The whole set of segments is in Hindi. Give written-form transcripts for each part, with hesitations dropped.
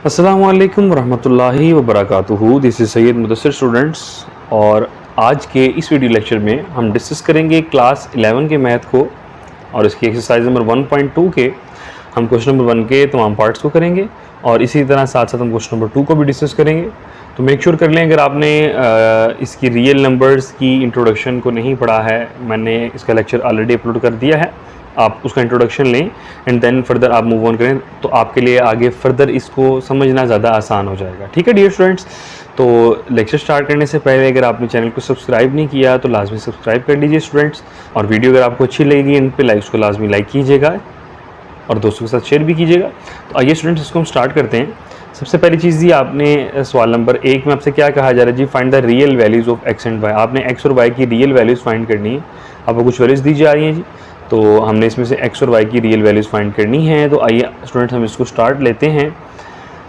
अस्सलामु अलैकुम वरहमतुल्लाहि वबरकातुहू। This is Syed Mudassir students, और आज के इस वीडियो लेक्चर में हम डिस्कस करेंगे क्लास 11 के मैथ को और इसकी एक्सरसाइज नंबर 1.2 के हम क्वेश्चन नंबर 1 के तमाम पार्ट्स को करेंगे और इसी तरह साथ साथ हम क्वेश्चन नंबर 2 को भी डिस्कस करेंगे। तो मेक श्योर कर लें, अगर आपने इसकी रियल नंबर्स की इंट्रोडक्शन को नहीं पढ़ा है, मैंने इसका लेक्चर ऑलरेडी अपलोड कर दिया है, आप उसका इंट्रोडक्शन लें एंड देन फर्दर आप मूव ऑन करें, तो आपके लिए आगे फर्दर इसको समझना ज़्यादा आसान हो जाएगा। ठीक है डियर स्टूडेंट्स, तो लेक्चर स्टार्ट करने से पहले अगर आपने चैनल को सब्सक्राइब नहीं किया तो लाजमी सब्सक्राइब कर लीजिए स्टूडेंट्स, और वीडियो अगर आपको अच्छी लगेगी इन पे लाइक्स को लाजमी लाइक कीजिएगा और दोस्तों के साथ शेयर भी कीजिएगा। तो आइए स्टूडेंट्स, इसको हम स्टार्ट करते हैं। सबसे पहली चीज़ जी, आपने सवाल नंबर 1 में आपसे क्या कहा जा रहा है जी, find the real values of X and Y. आपने एक्स और वाई की रियल वैल्यूज़ फाइंड करनी है। आपको कुछ वैल्यूज़ दी जा रही हैं जी, तो हमने इसमें से एक्स और वाई की रियल वैल्यूज़ फाइंड करनी है। तो आइए स्टूडेंट्स, हम इसको स्टार्ट लेते हैं।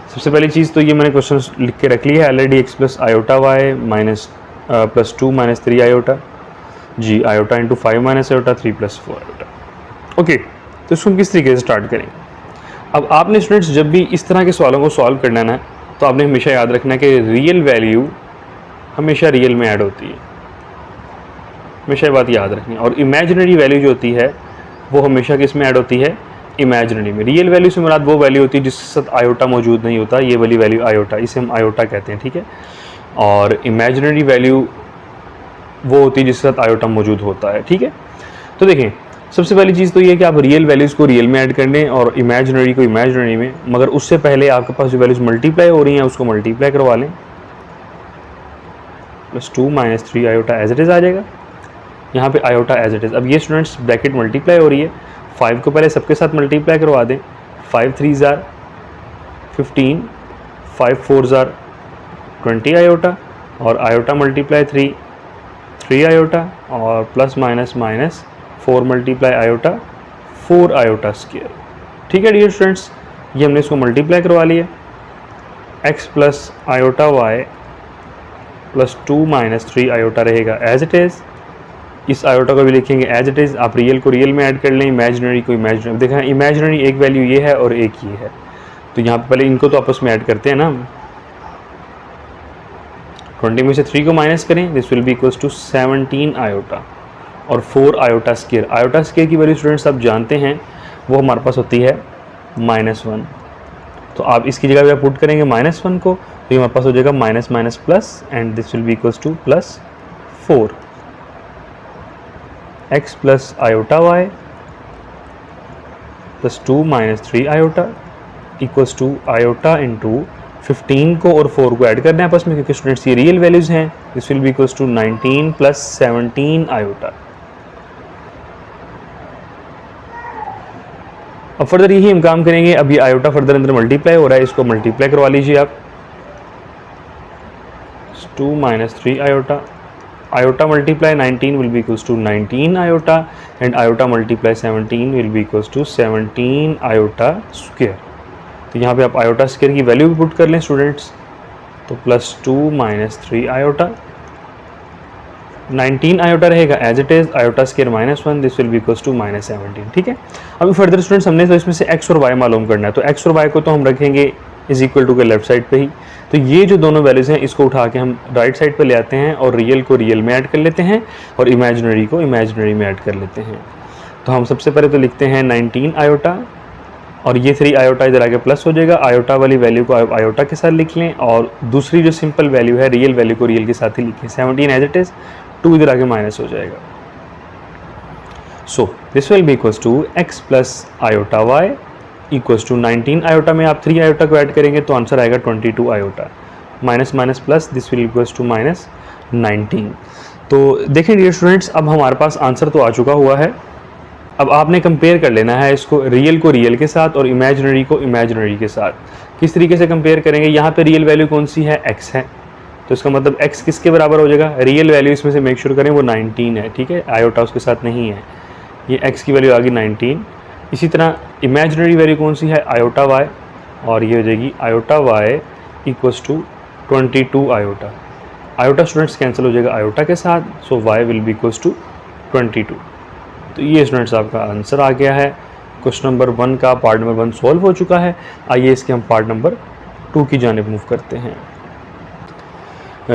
सबसे पहली चीज़ तो ये मैंने क्वेश्चन लिख के रख लिया है already, X plus iota Y minus plus 2 minus 3 iota जी, iota into 5 minus iota 3 plus 4 iota. Okay, तो इसको हम किस तरीके से स्टार्ट करेंगे। अब आपने स्टूडेंट्स जब भी इस तरह के सवालों को सॉल्व करना है ना, तो आपने हमेशा याद रखना है कि रियल वैल्यू हमेशा रियल में ऐड होती है, हमेशा ये बात याद रखनी है। और इमेजिनरी वैल्यू जो होती है वो हमेशा किस में ऐड होती है, इमेजिनरी में। रियल वैल्यू से मुराद वो वैल्यू होती है जिसके साथ आयोटा मौजूद नहीं होता, ये वाली वैल्यू आयोटा, इसे हम आयोटा कहते हैं। ठीक है, और इमेजिनरी वैल्यू वो होती है जिसके साथ आयोटा मौजूद होता है। ठीक है, तो देखें, सबसे पहली चीज़ तो ये है कि आप रियल वैल्यूज़ को रियल में ऐड कर लें और इमेजिनरी को इमेजिनरी में, मगर उससे पहले आपके पास जो वैल्यूज़ मल्टीप्लाई हो रही हैं उसको मल्टीप्लाई करवा लें। Plus 2 minus 3 iota as it is आ जाएगा, यहाँ पे आयोटा एज इट इज़। अब ये स्टूडेंट्स ब्रैकेट मल्टीप्लाई हो रही है, 5 को पहले सबके साथ मल्टीप्लाई करवा दें। 5 3 ज़ार 15, 5 4 ज़ार 20 आयोटा, और आयोटा मल्टीप्लाई 3 आयोटा, और plus minus minus 4 multiply iota 4 iota square. ठीक है डियर स्टूडेंट्स, ये हमने इसको मल्टीप्लाई करवा लिया। X plus iota Y plus 2 minus 3 iota रहेगा एज इट इज़। इस आयोटा को भी लिखेंगे एज इट इज़। आप रियल को रियल में ऐड कर लें, इमेजिनरी को इमेजिनरी। देखा, इमेजिनरी एक वैल्यू ये है और एक ये है, तो यहाँ पे पहले इनको तो आपस में ऐड करते हैं ना। 20 में से 3 को माइनस करें, this will be equals to 17 iota और 4 आयोटा स्क्वायर। आयोटा स्क्वायर की वैल्यू स्टूडेंट्स आप जानते हैं वो हमारे पास होती है -1, तो आप इसकी जगह पे आप पुट करेंगे -1 को, तो ये हमारे पास हो जाएगा minus minus plus, and this will be equals to plus 4 X plus iota Y plus 2 minus 3 iota equals to iota into 15 को और 4 को ऐड करना है आपस में, क्योंकि स्टूडेंट्स ये रियल वैल्यूज़ हैं। This will be equals to 19 plus 17 iota. अब फर्दर यही हम काम करेंगे। अब ये आयोटा फर्दर अंदर मल्टीप्लाई हो रहा है, इसको मल्टीप्लाई करवा लीजिए आप। 2 minus 3 iota, iota multiply 19 will be equals to 19 iota, and iota multiply 17 will be equals to 17 iota square. तो यहाँ पे आप आयोटा स्क्वायर की वैल्यू भी पुट कर लें स्टूडेंट्स, तो प्लस 2 माइनस 3 आयोटा, 19 आयोटा रहेगा as it is, iota square -1, this will be equals to -17। ठीक है, अभी फर्दर स्टूडेंट्स हमने तो इसमें से एक्स और वाई मालूम करना है, तो एक्स और वाई को तो हम रखेंगे इज इक्वल टू के लेफ्ट साइड पे ही। तो ये जो दोनों वैल्यूज़ हैं इसको उठा के हम राइट साइड पे ले आते हैं और रियल को रियल में ऐड कर लेते हैं और इमेजिनरी को इमेजिनरी में ऐड कर लेते हैं। तो हम सबसे पहले तो लिखते हैं 19 आयोटा, और ये 3 आयोटा इधर आके प्लस हो जाएगा। आयोटा वाली वैल्यू को आप आयोटा के साथ लिख लें, और दूसरी जो सिंपल वैल्यू है रियल वैल्यू को रियल के साथ ही लिखें। 17 एज इट इज़, 2 इधर आके माइनस हो जाएगा। So this will be equals to X plus iota Y equals to 19 iota में आप 3 आयोटा को ऐड करेंगे तो आंसर आएगा 22 iota, minus minus plus, this will equals to minus 19। तो देखें डियर स्टूडेंट्स, अब हमारे पास आंसर तो आ चुका हुआ है। अब आपने कंपेयर कर लेना है इसको रियल को रियल के साथ और इमेजिनरी को इमेजिनरी के साथ। किस तरीके से कंपेयर करेंगे, यहाँ पे रियल वैल्यू कौन सी है, एक्स है, तो इसका मतलब एक्स किसके बराबर हो जाएगा, रियल वैल्यू इसमें से मेक श्योर करें वो 19 है। ठीक है, आयोटा उसके साथ नहीं है, ये एक्स की वैल्यू आ गई 19। इसी तरह इमेजिनरी वैल्यू कौन सी है, आयोटा वाई, और ये हो जाएगी iota Y equals to 22 iota. Iota students cancel हो जाएगा आयोटा के साथ, so Y will be equals to 22। तो ये स्टूडेंट्स आपका आंसर आ गया है। क्वेश्चन नंबर 1 का पार्ट नंबर 1 सॉल्व हो चुका है। आइए इसके हम पार्ट नंबर 2 की जानिब मूव करते हैं।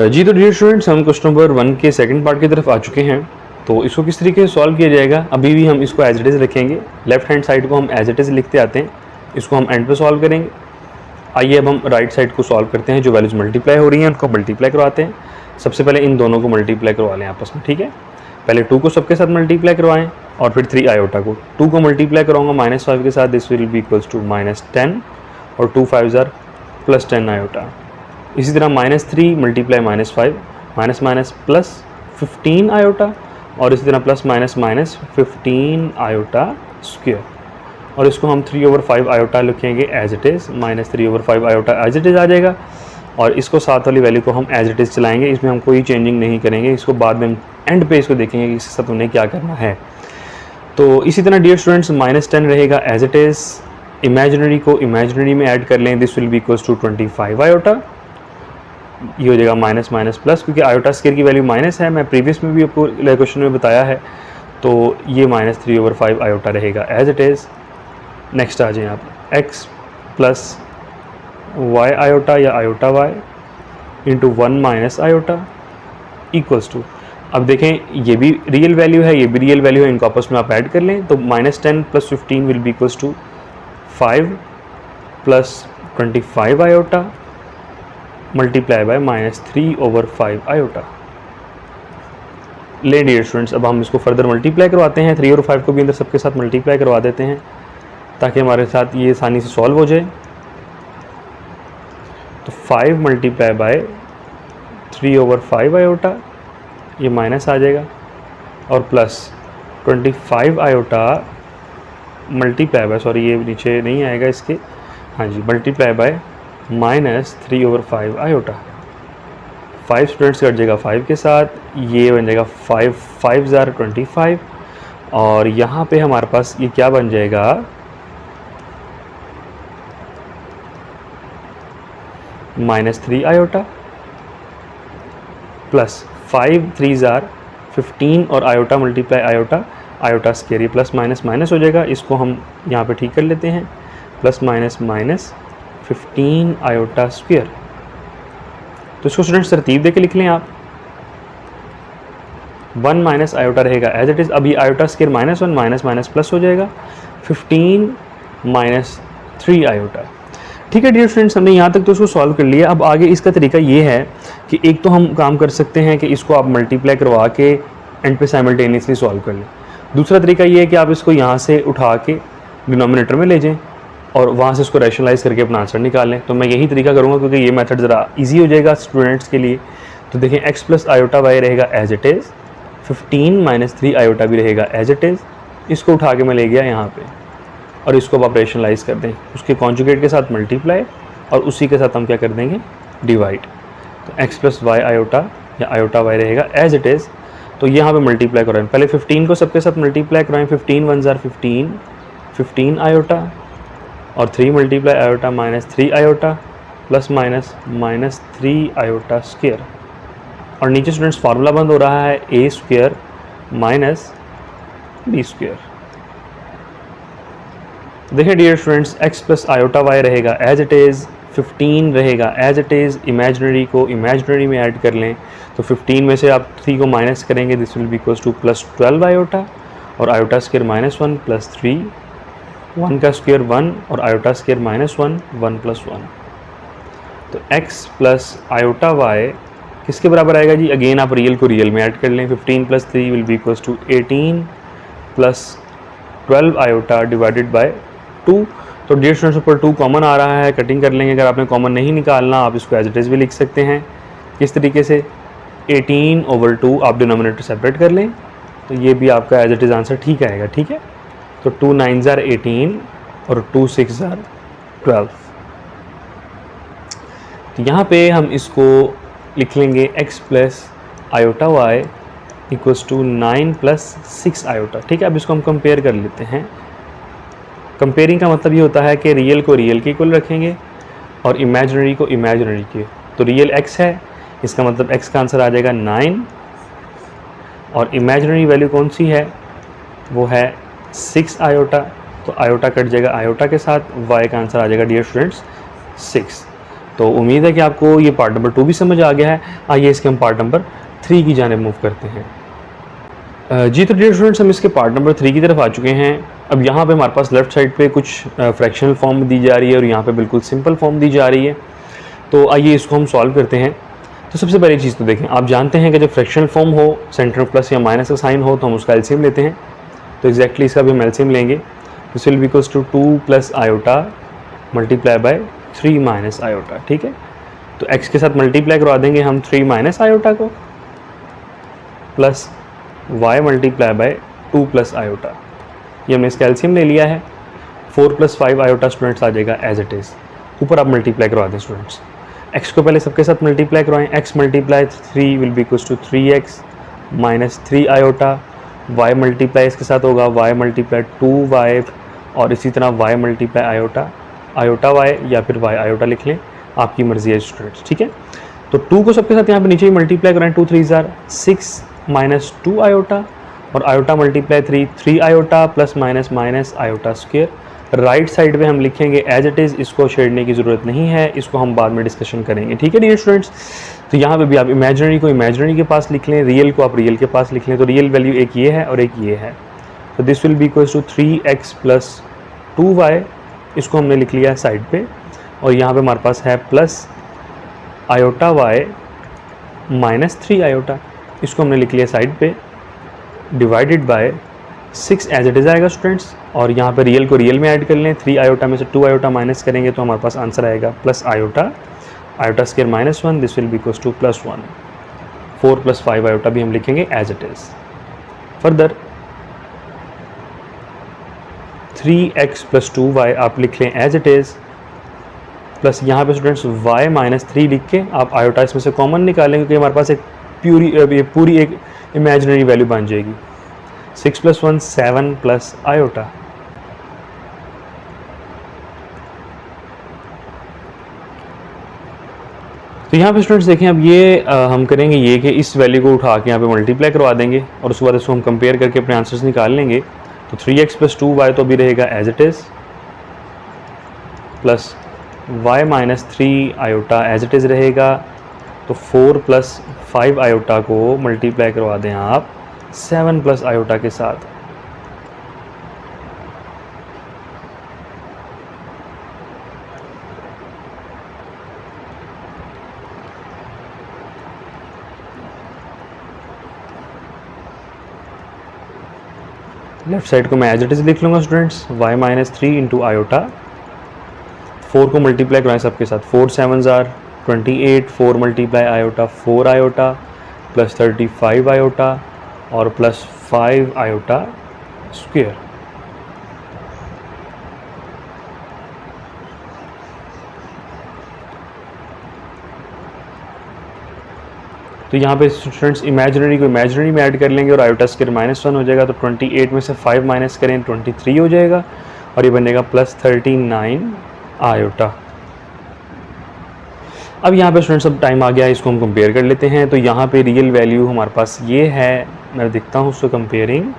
जी तो डियर स्टूडेंट्स, हम क्वेश्चन नंबर 1 के सेकंड पार्ट की तरफ आ चुके हैं। तो इसको किस तरीके से सॉल्व किया जाएगा, अभी भी हम इसको एज इट इज़ रखेंगे। लेफ्ट हैंड साइड को हम एज इट इज़ लिखते आते हैं, इसको हम एंड पे सॉल्व करेंगे। आइए अब हम राइट साइड को सॉल्व करते हैं। जो वैल्यूज मल्टीप्लाई हो रही हैं उनको मल्टीप्लाई करवाते हैं। सबसे पहले इन दोनों को मल्टीप्लाई करवा लें आपस में, ठीक है। पहले 2 को सबके साथ मल्टीप्लाई करवाएं और फिर 3 आयोटा को। 2 को मल्टीप्लाई कराऊंगा -5 के साथ, this will be equals to -10 और 2 5 जार +10 आयोटा। इसी तरह -3 मल्टीप्लाई -5 माइनस प्लस 15 आयोटा और इसी तरह प्लस माइनस 15 आयोटा स्क्वायर। और इसको हम 3/5 आयोटा लिखेंगे as it is, -3/5 iota as it is आ जाएगा। और इसको साथ वाली वैल्यू को हम एज इट इज़ चलाएंगे, इसमें हम कोई चेंजिंग नहीं करेंगे। इसको बाद में हम एंड पे इसको देखेंगे कि इसके साथ उन्हें क्या करना है। तो इसी तरह डियर स्टूडेंट्स -10 रहेगा एज इट इज़। इमेजिनरी को इमेजिनरी में ऐड कर लें, this will be equals to 25 iota. ये हो जाएगा माइनस माइनस प्लस, क्योंकि आयोटा स्केयर की वैल्यू माइनस है, मैं प्रीवियस में भी आपको क्वेश्चन में बताया है। तो ये -3/5 आयोटा रहेगा एज इट इज़। नेक्स्ट आ जाए आप, x प्लस वाई आयोटा या iota y into 1 minus iota equals to, अब देखें ये भी रियल वैल्यू है, ये भी रियल वैल्यू है, इनको आपस में आप ऐड कर लें। तो -10 + 15 will be equals to 5 + 25 iota multiply by -3/5 iota. ले डियर स्टूडेंट्स, अब हम इसको फर्दर मल्टीप्लाई करवाते हैं। 3 और 5 को भी अंदर सबके साथ मल्टीप्लाई करवा देते हैं ताकि हमारे साथ ये आसानी से सॉल्व हो जाए। तो 5 मल्टीप्लाई बाय 3/5 आयोटा, ये माइनस आ जाएगा, और plus 25 iota multiply by, sorry ये नीचे नहीं आएगा इसके, हाँ जी, multiply by -3/5 iota. 5 students cut जाएगा 5 के साथ, ये बन जाएगा 5 जार 25, और यहाँ पे हमारे पास ये क्या बन जाएगा, -3 आयोटा प्लस 5 3 जार 15 और iota multiply iota, iota square, ये प्लस माइनस माइनस हो जाएगा। इसको हम यहाँ पे ठीक कर लेते हैं, प्लस माइनस 15 आयोटा स्क्वायर। तो इसको स्टूडेंट्स तरतीब देके लिख लें आप। 1 माइनस आयोटा रहेगा एज इट इज़। अभी iota square -1 minus minus plus हो जाएगा, 15 माइनस 3 आयोटा। ठीक है डियर स्टूडेंट्स, हमने यहाँ तक तो इसको सॉल्व कर लिया। अब आगे इसका तरीका ये है कि एक तो हम काम कर सकते हैं कि इसको आप मल्टीप्लाई करवा के एंड पे साइमल्टेनियसली सॉल्व कर लें। दूसरा तरीका ये है कि आप इसको यहाँ से उठा के डिनोमिनेटर में ले जाएं और वहाँ से इसको रैशनलाइज करके अपना आंसर निकालें। तो मैं यही तरीका करूँगा क्योंकि ये मेथड ज़रा ईजी हो जाएगा स्टूडेंट्स के लिए। तो देखें, x प्लस आयोटा वाई रहेगा as it is, 15 minus 3 iota भी रहेगा एज इट इज़। इसको उठा के मैं ले गया यहाँ पे, और इसको अब आप रैशनलाइज कर दें, उसके कॉन्जुगेट के साथ मल्टीप्लाई और उसी के साथ हम क्या कर देंगे, डिवाइड। तो x प्लस वाई आयोटा या आयोटा वाई रहेगा एज इट इज़। तो यहाँ पे मल्टीप्लाई कराएं, पहले 15 को सबके साथ मल्टीप्लाई कराएं, 15 1 जार 15 आयोटा और 3 multiply iota -3 iota plus minus -3 iota square. और नीचे स्टूडेंट्स फार्मूला बंद हो रहा है a square minus b square. देखिए dear students, x plus iota Y रहेगा एज इट इज़, 15 रहेगा एज इट इज़। इमेजिनरी को इमेजिनरी में ऐड कर लें, तो 15 में से आप 3 को माइनस करेंगे, this will be equals to +12 iota, और आयोटा स्क्वायर -1 प्लस 3, 1 का स्क्वायर 1 और आयोटा स्क्वायर -1, 1 + 1। तो x प्लस आयोटा वाई किसके बराबर आएगा जी, अगेन आप रियल को रियल में ऐड कर लें, 15 + 3 will be equals to 18 plus 12 iota divided by 2। तो डियर स्टूडेंट्स ऊपर 2 कॉमन आ रहा है, कटिंग कर लेंगे। अगर आपने कॉमन नहीं निकालना, आप इसको एज इट इज़ भी लिख सकते हैं। किस तरीके से, 18/2 आप डिनोमिनेटर सेपरेट कर लें, तो ये भी आपका एज इट इज़ आंसर ठीक आएगा। ठीक है, तो 2 9 जार 18 और 2 6 जार 12। तो यहाँ पे हम इसको लिख लेंगे x plus iota Y equals to 9 + 6 iota. ठीक है, अब इसको हम कंपेयर कर लेते हैं। कंपेयरिंग का मतलब ये होता है कि रियल को रियल के इक्वल रखेंगे और इमेजिनरी को इमेजिनरी के। तो रियल x है, इसका मतलब x का आंसर आ जाएगा 9, और इमेजिनरी वैल्यू कौन सी है, वो है 6 आयोटा। तो आयोटा कट जाएगा आयोटा के साथ, y का आंसर आ जाएगा डियर स्टूडेंट्स 6। तो उम्मीद है कि आपको ये पार्ट नंबर 2 भी समझ आ गया है। आइए इसके हम पार्ट नंबर 3 की जानिब मूव करते हैं। जी तो डियर स्टूडेंट्स, हम इसके पार्ट नंबर 3 की तरफ आ चुके हैं। अब यहाँ पे हमारे पास लेफ्ट साइड पे कुछ फ्रैक्शनल फॉर्म दी जा रही है और यहाँ पे बिल्कुल सिंपल फॉर्म दी जा रही है। तो आइए इसको हम सॉल्व करते हैं। तो सबसे पहली चीज़ तो देखें, आप जानते हैं कि जब फ्रैक्शनल फॉर्म हो, सेंटर में प्लस या माइनस का साइन हो, तो हम उसका एलसीएम लेते हैं। तो एग्जैक्टली इसका भी हम एलसीएम लेंगे। This will be equals to 2 plus iota multiply by 3 minus iota. ठीक है, तो x के साथ मल्टीप्लाई करवा देंगे हम 3 माइनस आयोटा को, plus y multiply by 2 plus iota. ये हमने इसका एलसीएम ले लिया है। 4 प्लस 5 आयोटा स्टूडेंट्स आ जाएगा एज इट इज़। ऊपर आप मल्टीप्लाई करवा दें स्टूडेंट्स। x को पहले सबके साथ मल्टीप्लाई करवाएं। x multiply 3 will be equals to 3x minus 3 iota. y multiply इसके साथ होगा y मल्टीप्लाई 2y और इसी तरह y multiply iota, iota y या फिर y आयोटा लिख लें, आपकी मर्जी है स्टूडेंट्स। ठीक है, तो 2 को सबके साथ यहाँ पे नीचे ही मल्टीप्लाई कराएं। 2 3 जार 6 माइनस 2 आयोटा और iota multiply 3 iota plus minus minus iota square. Right side पे हम लिखेंगे एज इट इज़, इसको छेड़ने की ज़रूरत नहीं है, इसको हम बाद में डिस्कशन करेंगे। ठीक है डियर स्टूडेंट्स, तो यहाँ पे भी आप इमेजिनरी को इमेजिनरी के पास लिख लें, रियल को आप रियल के पास लिख लें। तो रियल वैल्यू एक ये है और एक ये है। तो this will be equals to 3x plus 2y, इसको हमने लिख लिया साइड पे। और यहाँ पे हमारे पास है plus iota y minus 3 iota, इसको हमने लिख लिया साइड पे, divided by 6 as it is आएगा स्टूडेंट्स। और यहाँ पे रियल को रियल में ऐड कर लें। 3 आयोटा में से 2 आयोटा माइनस करेंगे तो हमारे पास आंसर आएगा plus iota, iota square minus 1, this will be equals to plus 1। 4 plus 5 iota भी हम लिखेंगे as it is. Further 3x plus 2y आप लिख लें एज इट इज़, प्लस यहाँ पे स्टूडेंट्स y माइनस 3 लिख के आप आयोटा इसमें से कॉमन निकालेंगे क्योंकि हमारे पास एक पूरी एक इमेजिनरी वैल्यू बन जाएगी। 6 प्लस 1 7 प्लस आयोटा। तो यहाँ पे स्टूडेंट्स देखें, अब ये हम करेंगे ये कि इस वैल्यू को उठा के यहाँ पे मल्टीप्लाई करवा देंगे और उसके बाद इसको हम कंपेयर करके अपने आंसर्स निकाल लेंगे। तो 3x प्लस 2y तो भी रहेगा as it is, plus y minus 3 iota as it is रहेगा। तो 4 प्लस 5 आयोटा को मल्टीप्लाई करवा दें आप 7 प्लस आयोटा के साथ। लेफ्ट साइड को मैं एज इट इज़ लिख लूँगा students, y minus 3 into iota. 4 को मल्टीप्लाई करवाएं सबके साथ। 4 7 jar 28, 4 multiply iota 4 iota plus 35 iota और प्लस 5 आयोटा स्क्वायर। तो यहाँ पे स्टूडेंट्स इमेजिनरी को इमेजिनरी में ऐड कर लेंगे और आयोटा स्क्वायर माइनस 1 हो जाएगा। तो 28 में से 5 माइनस करें 23 हो जाएगा और ये बनेगा प्लस 39 आयोटा। अब यहाँ पे स्टूडेंट्स अब टाइम आ गया है, इसको हम कंपेयर कर लेते हैं। तो यहाँ पे रियल वैल्यू हमारे पास ये है, मैं दिखता हूँ उसको कंपेयरिंग।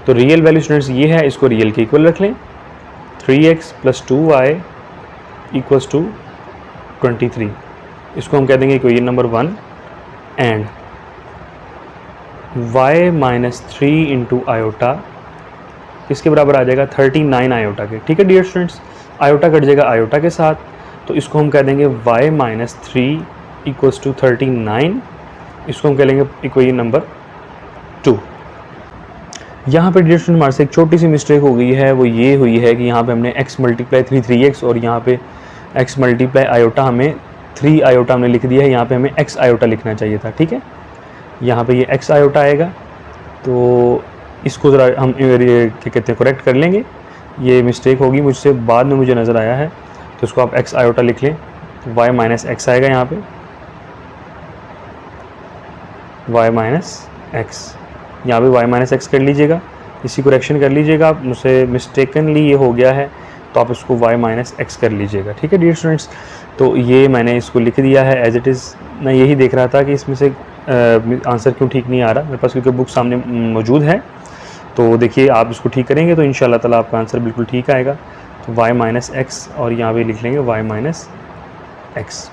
तो रियल वैल्यू स्टूडेंट्स ये है, इसको रियल के इक्वल रख लें। 3x plus 2y equals to 23, इसको हम कह देंगे equation number 1 and y minus 3 into iota किसके बराबर आ जाएगा 39 आयोटा के। ठीक है डियर स्टूडेंट्स, आयोटा कट जाएगा आयोटा के साथ, तो इसको हम कह देंगे y माइनस 3 इक्वल्स टू 39, इसको हम कह लेंगे इक्वेशन नंबर 2। यहाँ पे डियर स्टूडेंट हमारे से एक छोटी सी मिस्टेक हो गई है, वो ये हुई है कि यहाँ पे हमने x मल्टीप्लाई 3x और यहाँ पे x मल्टीप्लाई आयोटा हमें 3 आयोटा हमने लिख दिया है, यहाँ पे हमें x आयोटा लिखना चाहिए था। ठीक है, यहाँ पे ये x आयोटा आएगा, तो इसको ज़रा हम क्या कहते हैं करेक्ट कर लेंगे। ये मिस्टेक होगी मुझसे, बाद में मुझे नज़र आया है, तो इसको आप x आयोटा लिख लें। तो y माइनस एक्स आएगा यहाँ पे, y माइनस एक्स, यहाँ पे y माइनस एक्स कर लीजिएगा, इसी करेक्शन कर लीजिएगा आप। मुझसे मिस्टेकनली ये हो गया है, तो आप इसको y माइनस एक्स कर लीजिएगा। ठीक है डियर स्टूडेंट्स, तो ये मैंने इसको लिख दिया है एज इट इज़। मैं यही देख रहा था कि इसमें से आंसर क्यों ठीक नहीं आ रहा मेरे पास, क्योंकि बुक सामने मौजूद है। तो देखिए आप इसको ठीक करेंगे तो इंशाल्लाह ताला आपका आंसर बिल्कुल ठीक आएगा। तो y माइनस एक्स और यहाँ पे लिख लेंगे y माइनस एक्स।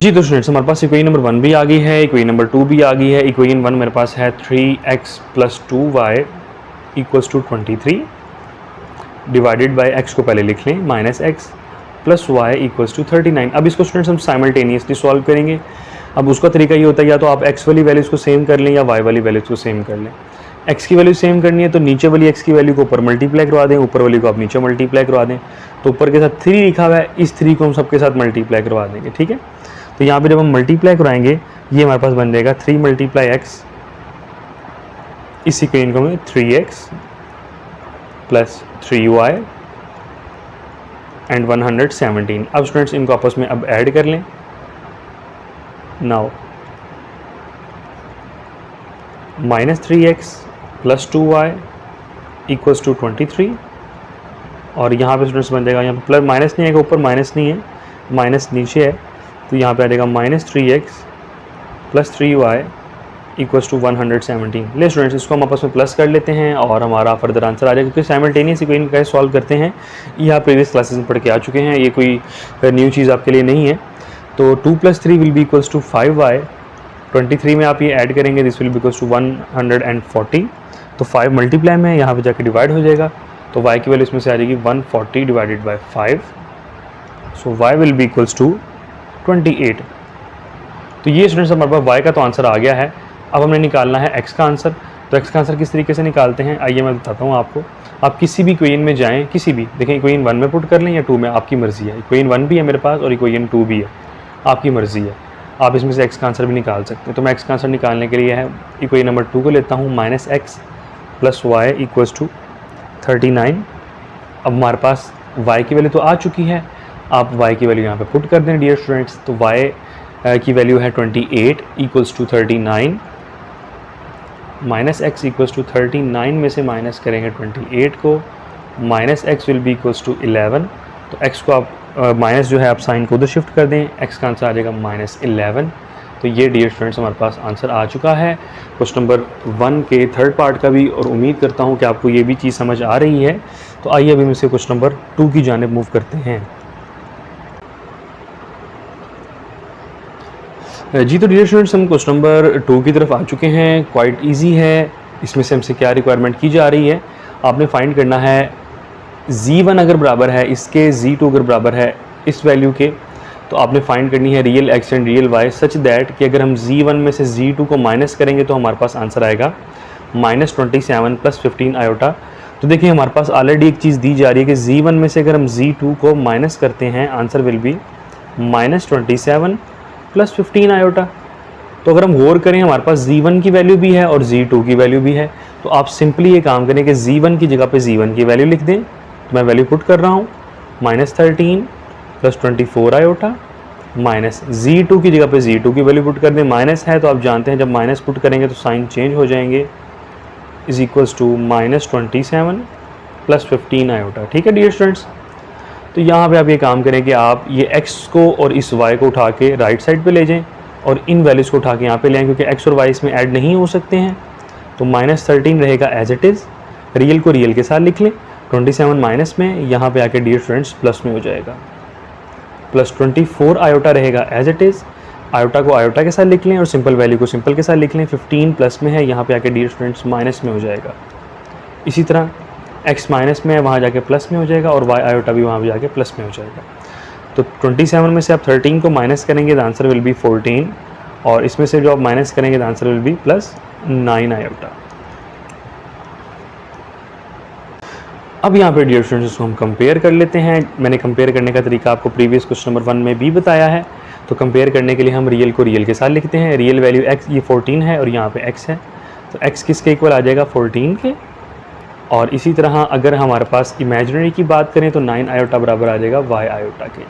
जी तो स्टूडेंट्स हमारे पास इक्वेशन नंबर 1 भी आ गई है, इक्वेशन नंबर 2 भी आ गई है। इक्वेशन 1 मेरे पास है 3x plus 2y equals to 23 divided by x को पहले लिख लें minus x plus y equals to 39। अब इसको स्टूडेंट्स हम साइमल्टेनियसली सॉल्व करेंगे। अब उसका तरीका ये होता है या तो आप x वाली वैल्यूज़ को सेम कर लें या y वाली वैल्यूज़ को सेम कर लें। x की वैल्यू सेम करनी है तो नीचे वाली x की वैल्यू को ऊपर मल्टीप्लाई करवा दें, ऊपर वाली को आप नीचे मल्टीप्लाई करवा दें। तो ऊपर के साथ 3 लिखा हुआ है, इस 3 को हम सबके साथ मल्टीप्लाई करवा देंगे, ठीक है। तो यहाँ पे जब हम मल्टीप्लाई कराएंगे ये हमारे पास बन जाएगा 3 मल्टीप्लाई एक्स, इस इक्वेशन को हमें 3x प्लस 3y एंड 117। अब स्टूडेंट्स इनको आपस में अब ऐड कर लें। Now minus 3x plus 2y equals to 23 और यहाँ पे स्टूडेंट्स बन जाएगा, यहाँ पे प्लस माइनस नहीं है, ऊपर माइनस नहीं है, माइनस नीचे है, तो यहाँ पे आ जाएगा minus 3x plus 3y equals to 117। ले स्टूडेंट्स इसको हम आपस में प्लस कर लेते हैं और हमारा फर्दर आंसर आ जाएगा, क्योंकि साइमल्टेनियस इक्वेशन कैसे सॉल्व करते हैं ये आप प्रीवियस क्लासेस में पढ़ के आ चुके हैं, ये कोई न्यू चीज़ आपके लिए नहीं है। तो 2 + 3 will be equals to 5y, 23 में आप ये ऐड करेंगे, this will be equals to 140। तो 5 मल्टीप्लाई में यहाँ पे जाके डिवाइड हो जाएगा, तो y की वैल्यू इसमें से आ जाएगी 140 divided by 5, so y will be equals to 28। तो ये स्टूडेंट्स हमारे पास y का तो आंसर आ गया है। अब हमने निकालना है x का आंसर। तो x का आंसर किस तरीके से निकालते हैं आइए मैं बताता हूँ आपको। आप किसी भी इक्वेशन में जाएं, किसी भी, देखें इक्वेशन 1 में पुट कर लें या 2 में, आपकी मर्ज़ी है। इक्वेशन 1 भी है मेरे पास और इक्वेशन 2 भी है, आपकी मर्ज़ी है। आप इसमें से x का आंसर भी निकाल सकते हैं। तो मैं x का आंसर निकालने के लिए है इक्वेशन नंबर 2 को लेता हूँ, minus x plus y equals to 39। अब हमारे पास y की वैल्यू तो आ चुकी है, आप y की वैल्यू यहाँ पे पुट कर दें डियर स्टूडेंट्स। तो y की वैल्यू है 28 equals to 39, minus x equals to 39 में से माइनस करेंगे 28 को, minus x will be equals to 11। तो x को आप माइनस जो है आप साइन को उधर शिफ्ट कर दें, x का आंसर आ जाएगा माइनस 11। तो ये डियर स्टूडेंट्स हमारे पास आंसर आ चुका है क्वेश्चन नंबर 1 के थर्ड पार्ट का भी, और उम्मीद करता हूँ कि आपको ये भी चीज़ समझ आ रही है। तो आइए अभी हम इसे क्वेश्चन नंबर 2 की जानिब मूव करते हैं। जी तो डियर स्टूडेंट्स हम क्वेश्चन नंबर 2 की तरफ आ चुके हैं। क्वाइट इजी है। इसमें से हमसे क्या रिक्वायरमेंट की जा रही है, आपने फाइंड करना है z1 अगर बराबर है इसके, z2 अगर बराबर है इस वैल्यू के, तो आपने फाइंड करनी है real x and real y such that कि अगर हम z1 में से z2 को माइनस करेंगे तो हमारे पास आंसर आएगा -27 प्लस 15 आयोटा। तो देखिए हमारे पास ऑलरेडी एक चीज़ दी जा रही है कि z1 में से अगर हम z2 को माइनस करते हैं answer will be -27 plus 15 iota. तो अगर हम गौर करें हमारे पास z1 की वैल्यू भी है और z2 की वैल्यू भी है, तो आप सिंपली ये काम करें कि z1 की जगह पे z1 की वैल्यू लिख दें। तो मैं वैल्यू पुट कर रहा हूँ -13 प्लस 24 आयोटा, माइनस z2 की जगह पे z2 की वैल्यू पुट कर दें। माइनस है तो आप जानते हैं जब माइनस पुट करेंगे तो साइन चेंज हो जाएंगे, is equals to -27 plus 15 iota. ठीक है डियर स्टूडेंट्स। तो यहाँ पे आप ये काम करें कि आप ये x को और इस y को उठा के राइट साइड पे ले जाएं और इन वैल्यूज़ को उठा के यहाँ पे ले आएं, क्योंकि x और y इसमें ऐड नहीं हो सकते हैं। तो -13 रहेगा एज इट इज़, रियल को रियल के साथ लिख लें, 27 माइनस में यहाँ पे आके डियर स्टूडेंट्स प्लस में हो जाएगा, प्लस 24 आयोटा रहेगा एज इट इज़, आयोटा को आयोटा के साथ लिख लें और सिंपल वैल्यू को सिंपल के साथ लिख लें। 15 प्लस में है, यहाँ पे आके डियर स्टूडेंट्स माइनस में हो जाएगा। इसी तरह x माइनस में है, वहाँ जाके प्लस में हो जाएगा और y आयोटा भी वहाँ भी जाके प्लस में हो जाएगा। तो 27 में से आप 13 को माइनस करेंगे तो आंसर विल बी 14, और इसमें से जो आप माइनस करेंगे तो answer will be plus 9 iota. अब यहाँ पे डियर स्टूडेंट्स इसको हम कंपेयर कर लेते हैं। मैंने कंपेयर करने का तरीका आपको प्रीवियस क्वेश्चन नंबर 1 में भी बताया है। तो कंपेयर करने के लिए हम रियल को रियल के साथ लिखते हैं। रियल वैल्यू x ये 14 है और यहाँ पे x है, तो x किसके इक्वल आ जाएगा 14 के। और इसी तरह अगर हमारे पास इमेजिनरी की बात करें तो 9 आयोटा बराबर आ जाएगा y आयोटा के।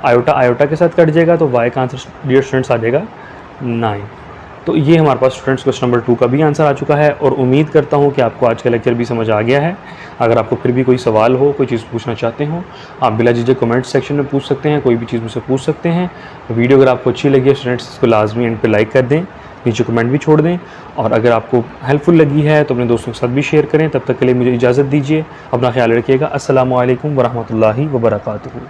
आयोटा आयोटा के साथ कट जाएगा तो y का आंसर डियर स्टूडेंट्स आ जाएगा 9। तो ये हमारे पास स्टूडेंट्स क्वेश्चन नंबर 2 का भी आंसर आ चुका है, और उम्मीद करता हूँ कि आपको आज का लेक्चर भी समझ आ गया है। अगर आपको फिर भी कोई सवाल हो, कोई चीज़ पूछना चाहते हो, आप बिला झिझक कमेंट सेक्शन में पूछ सकते हैं, कोई भी चीज़ मुझसे पूछ सकते हैं। वीडियो अगर आपको अच्छी लगी है स्टूडेंट्स इसको लाजमी एंड पे लाइक कर दें, नीचे कमेंट भी छोड़ दें, और अगर आपको हेल्पफुल लगी है तो अपने दोस्तों के साथ भी शेयर करें। तब तक के लिए मुझे इजाज़त दीजिए, अपना ख्याल रखिएगा। अस्सलामु अलैकुम वरहमतुल्लाहि वबरकातुहू।